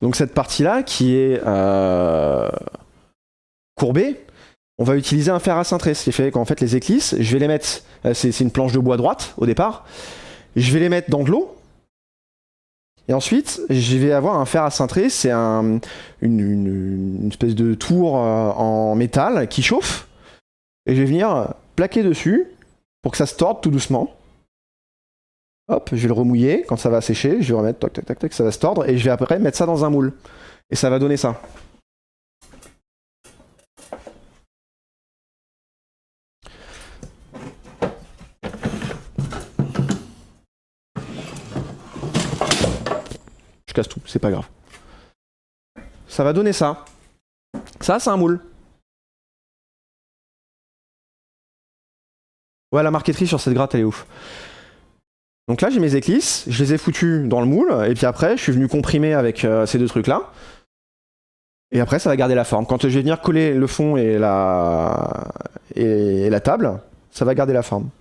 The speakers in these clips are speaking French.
Donc cette partie-là, qui est courbée, on va utiliser un fer à cintrer, ce qui fait qu'en fait les éclisses, je vais les mettre, c'est une planche de bois droite au départ, je vais les mettre dans de l'eau, et ensuite je vais avoir un fer à cintrer, c'est une espèce de tour en métal qui chauffe, et je vais venir plaquer dessus pour que ça se torde tout doucement. Hop, je vais le remouiller, quand ça va sécher, je vais remettre, tac tac tac tac, ça va se tordre, et je vais après mettre ça dans un moule. Et ça va donner ça. Je casse tout, c'est pas grave. Ça va donner ça. Ça, c'est un moule. Ouais, la marqueterie sur cette gratte, elle est ouf. Donc là, j'ai mes éclisses, je les ai foutues dans le moule, et puis après, je suis venu comprimer avec ces deux trucs-là. Et après, ça va garder la forme. Quand je vais venir coller le fond et la table, ça va garder la forme.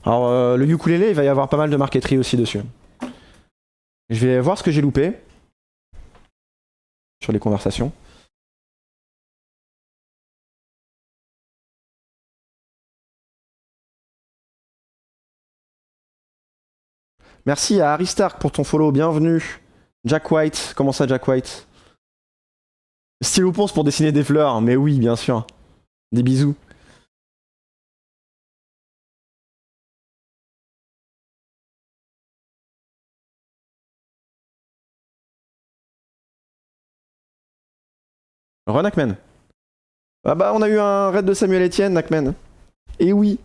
Alors, le ukulélé, il va y avoir pas mal de marqueterie aussi dessus. Je vais voir ce que j'ai loupé sur les conversations. Merci à Harry Stark pour ton follow, bienvenue. Jack White, comment ça Jack White? Stylo ponce pour dessiner des fleurs, mais oui, bien sûr. Des bisous. Re Nakmen. Ah bah on a eu un raid de Samuel Etienne, Nakmen. Et oui.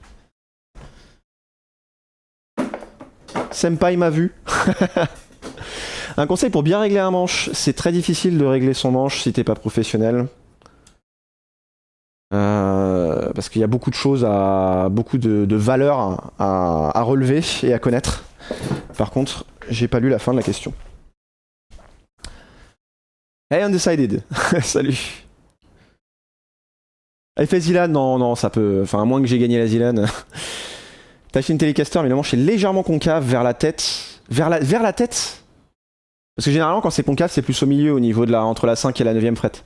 Senpai m'a vu. Un conseil pour bien régler un manche, c'est très difficile de régler son manche si t'es pas professionnel. Parce qu'il y a beaucoup de choses, beaucoup de valeurs à relever et à connaître. Par contre, j'ai pas lu la fin de la question. Hey Undecided, salut. Effet Zilan, non, ça peut... Enfin, à moins que j'ai gagné la Zilan. T'as acheté une Telecaster, mais le manche est légèrement concave vers la tête. Vers la tête? Parce que généralement, quand c'est concave, c'est plus au milieu, au niveau de entre la 5 et la 9ème frette.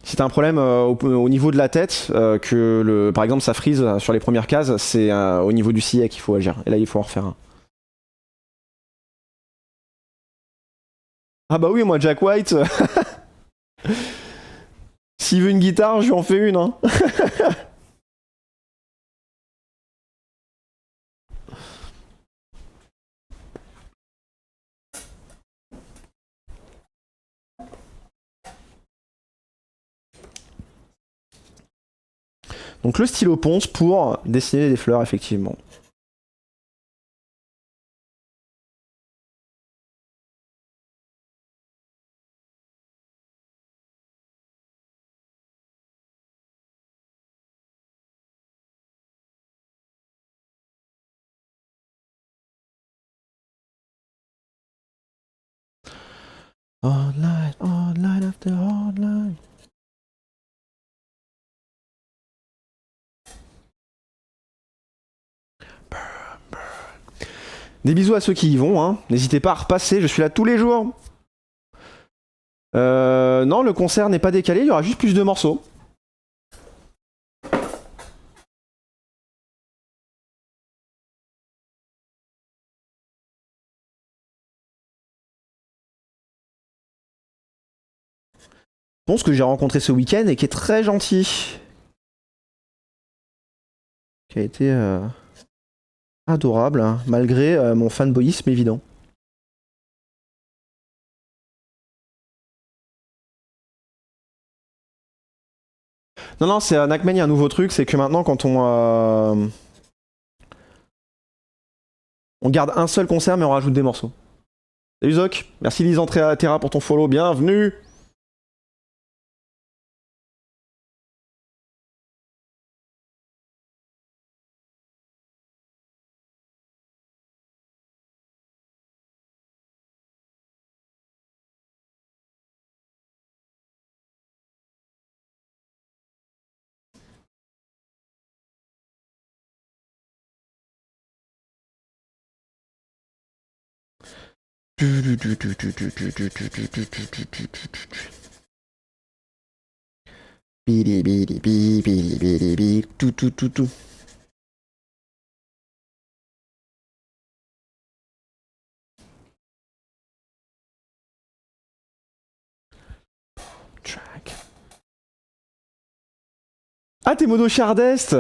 Si t'as un problème au niveau de la tête, par exemple ça frise sur les premières cases, c'est au niveau du sillet qu'il faut agir. Et là, il faut en refaire un. Ah bah oui, moi, Jack White, s'il veut une guitare, je lui en fais une. Hein. Donc le stylo ponce pour dessiner des fleurs, effectivement. Online after online. Des bisous à ceux qui y vont, hein. N'hésitez pas à repasser, je suis là tous les jours. Non, le concert n'est pas décalé, il y aura juste plus de morceaux. Bon, ce que j'ai rencontré ce week-end et qui est très gentil. Qui a été adorable, hein, malgré mon fanboyisme évident. Non, c'est à Nakmen, il y a un nouveau truc, c'est que maintenant, quand on garde un seul concert, mais on rajoute des morceaux. Salut Zoc, merci Terra pour ton follow, bienvenue. Bili bili bili bili bili bili tout tout tout tout. Track. Ah, t'es modo chez Hardest.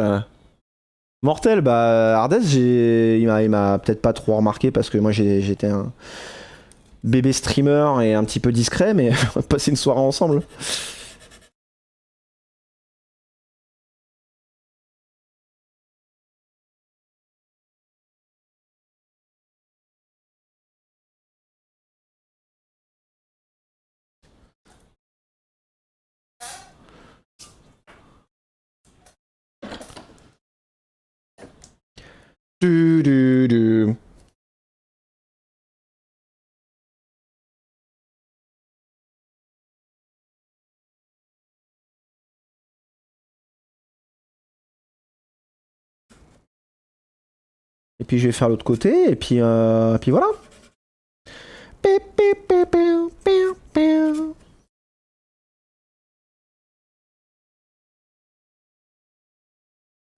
Mortel, bah Hardest, il m'a peut-être pas trop remarqué parce que moi j'étais un bébé streamer et un petit peu discret, mais on va passer une soirée ensemble. Du, du, du. Et puis je vais faire l'autre côté, et puis voilà.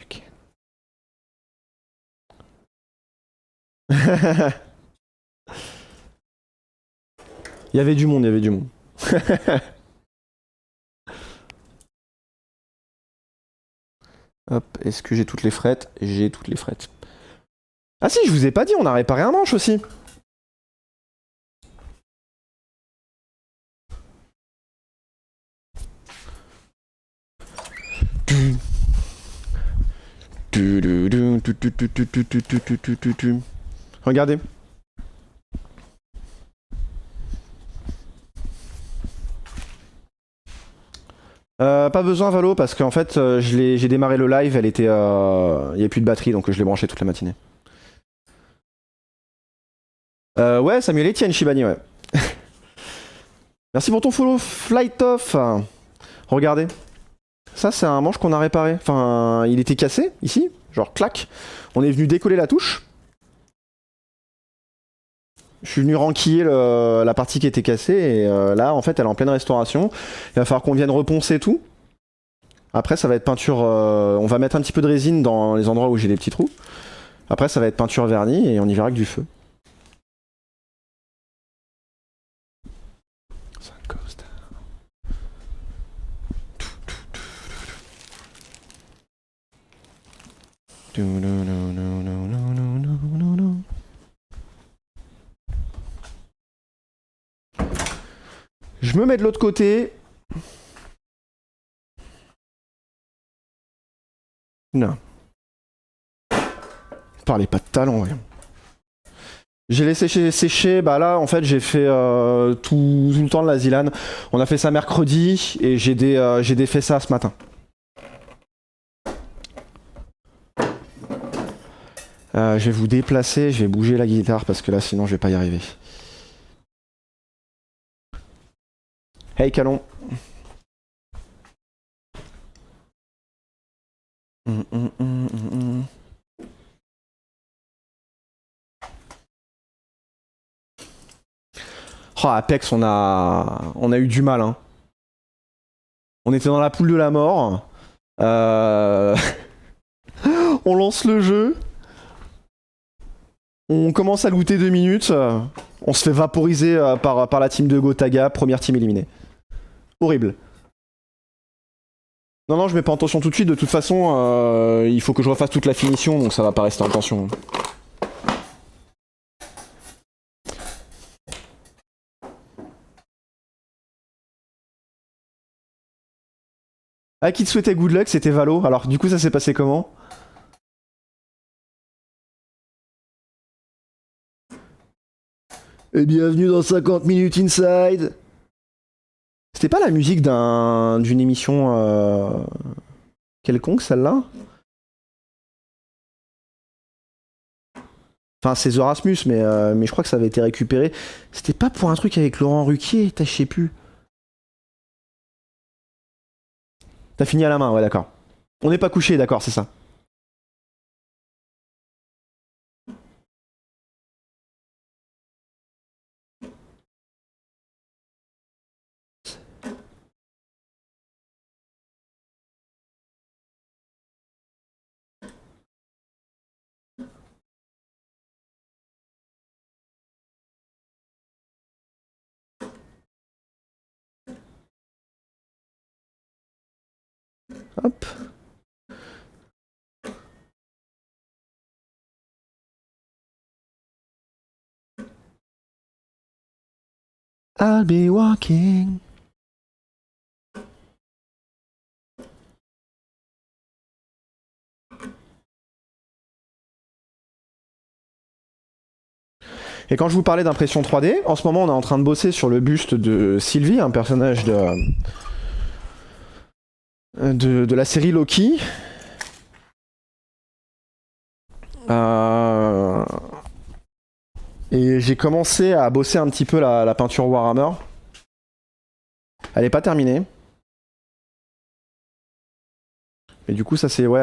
Ok. Il y avait du monde, il y avait du monde. Hop, est-ce que j'ai toutes les frettes? J'ai toutes les frettes. Ah si, je vous ai pas dit, on a réparé un manche aussi. Regardez. Pas besoin Valo parce qu'en fait j'ai démarré le live, elle était, il y avait plus de batterie donc je l'ai branché toute la matinée. Ouais, Samuel Etienne Shibani, ouais. Merci pour ton follow, Flight Off. Regardez. Ça, c'est un manche qu'on a réparé. Enfin, il était cassé, ici. Genre, clac. On est venu décoller la touche. Je suis venu renquiller la partie qui était cassée. Et là, en fait, elle est en pleine restauration. Il va falloir qu'on vienne reponcer tout. Après, ça va être peinture... on va mettre un petit peu de résine dans les endroits où j'ai des petits trous. Après, ça va être peinture vernie et on y verra que du feu. Je me mets de l'autre côté. Non. Parlez pas de talent, voyons. J'ai laissé sécher, bah là en fait j'ai fait tout le temps de la Zilan. On a fait ça mercredi et j'ai défait ça ce matin. Je vais vous déplacer, je vais bouger la guitare parce que là sinon je vais pas y arriver. Hey Calon. Oh, Apex, on a eu du mal. Hein. On était dans la poule de la mort. On lance le jeu. On commence à looter 2 minutes. On se fait vaporiser par la team de Gotaga. Première team éliminée. Horrible. Non, non, je mets pas en tension tout de suite. De toute façon, il faut que je refasse toute la finition. Donc ça va pas rester en tension. Ah, qui te souhaitait good luck, c'était Valo. Alors, du coup, ça s'est passé comment? Et bienvenue dans 50 minutes inside. C'était pas la musique d'une émission quelconque, celle-là? Enfin, c'est The Rasmus, mais je crois que ça avait été récupéré. C'était pas pour un truc avec Laurent Ruquier, je sais plus. T'as fini à la main, ouais, d'accord. On n'est pas couché, d'accord, c'est ça. Hop. I'll be walking. Et quand je vous parlais d'impression 3D, en ce moment on est en train de bosser sur le buste de Sylvie, un personnage de la série Loki. Et j'ai commencé à bosser un petit peu la peinture Warhammer. Elle est pas terminée. Et du coup ça c'est ouais.